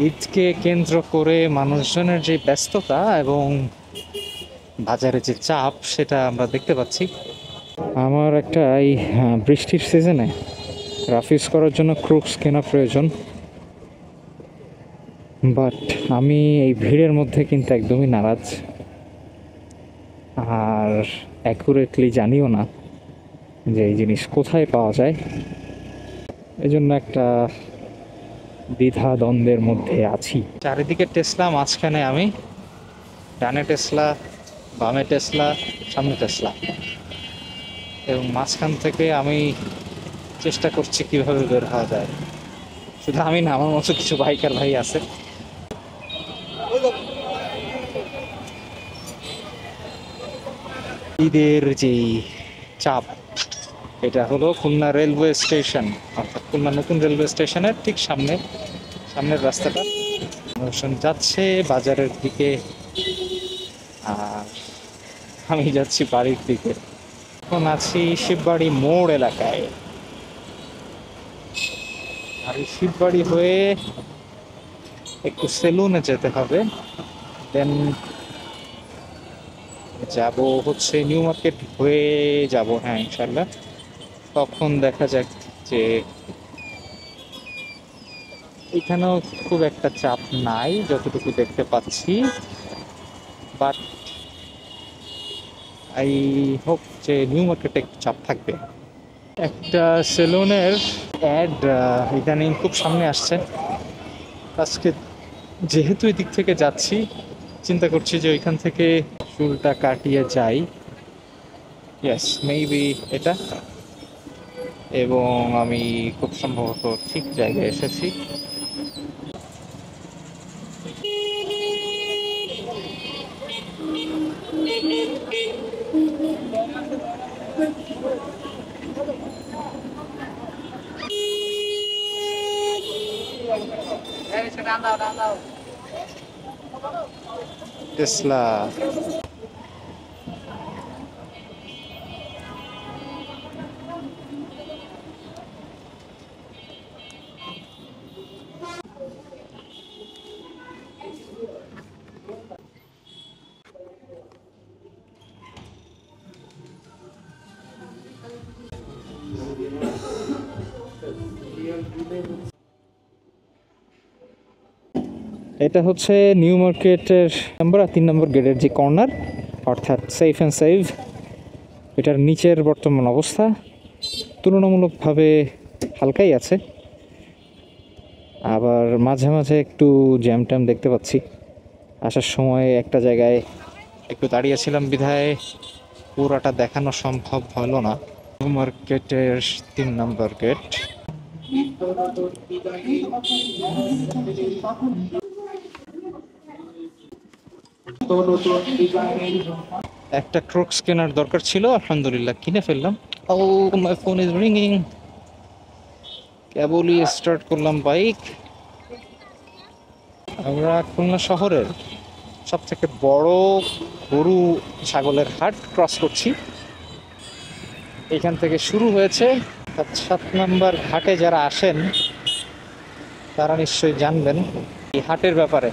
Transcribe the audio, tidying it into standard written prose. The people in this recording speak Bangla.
ঈদকে কেন্দ্র করে মানুষজনের যে ব্যস্ততা এবং বাজারে যে চাপ সেটা আমরা দেখতে পাচ্ছি। আমার একটা এই বৃষ্টির সিজনে রাফ ইউজ করার জন্য ক্রুক্স কেনা প্রয়োজন, বাট আমি এই ভিড়ের মধ্যে কিন্তু একদমই নারাজ, আর অ্যাকুরেটলি জানিও না যে এই জিনিস কোথায় পাওয়া যায়। এজন্য একটা দ্বিধা দ্বন্দ্বের মধ্যে আছি। চারিদিকে টেসলা, মাঝখানে আমি, ডানে টেসলা, বামে টেসলা, সামনে টেসলা, এবং মাঝখান থেকে আমি চেষ্টা করছি কিভাবে বের হওয়া যায়। শুধু আমি না, আমার মতো কিছু বাইকার ভাই আছে। ঈদের যেই চাপ, এটা হলো খুলনা রেলওয়ে স্টেশন, অর্থাৎ খুলনা নতুন রেলওয়ে স্টেশনের ঠিক সামনের রাস্তাটা। মানুষজন যাচ্ছে বাজারের দিকে, আর আমি যাচ্ছি বাড়ির দিকে। এখন আছি শিববাড়ি মোড় এলাকায়, আর এই শিববাড়ি হয়ে একটু সেলুনে যেতে হবে, দেন যাব হচ্ছে নিউ মার্কেট হয়ে যাব, হ্যাঁ ইনশাল্লাহ। তখন দেখা যাক যে এখানেও খুব একটা চাপ নাই যতটুকু দেখতে পাচ্ছি, বাট আই হোপ যে নিউ মার্কেটে একটু চাপ থাকবে। একটা সেলুনের অ্যাড ইদানিং খুব সামনে আসছে। আজকে যেহেতু এই দিক থেকে যাচ্ছি, চিন্তা করছি যে ওইখান থেকে চুলটা কাটিয়ে যাই। ইয়েস, মেবি এটা, এবং আমি খুব সম্ভবত ঠিক জায়গায় এসেছি। টেসলা। এটা হচ্ছে নিউ মার্কেটের নাম্বার 3 নম্বর গেটের যে কর্নার, অর্থাৎ সেফ অ্যান্ড সেভ। এটার নিচের বর্তমান অবস্থা তুলনামূলকভাবে হালকাই আছে, আবার মাঝে মাঝে একটু জ্যাম ট্যাম দেখতে পাচ্ছি। আসার সময় একটা জায়গায় একটু দাঁড়িয়েছিলাম বিধায় পুরোটা দেখানো সম্ভব হলো না। নিউ মার্কেটের 3 নম্বর গেট। একটা ক্রুক্স কেনার দরকার ছিল, আলহামদুলিল্লাহ কিনে ফেললাম। ও মাই ফোন ইজ রিংিং। কেবলই স্টার্ট করলাম বাইক। আমরা খুলনা শহরের সব থেকে বড় গরু ছাগলের হাট ক্রস করছি। এখান থেকে শুরু হয়েছে। 7 নম্বর ঘাটে যারা আসেন তারা নিশ্চয়ই জানবেন এই হাটের ব্যাপারে।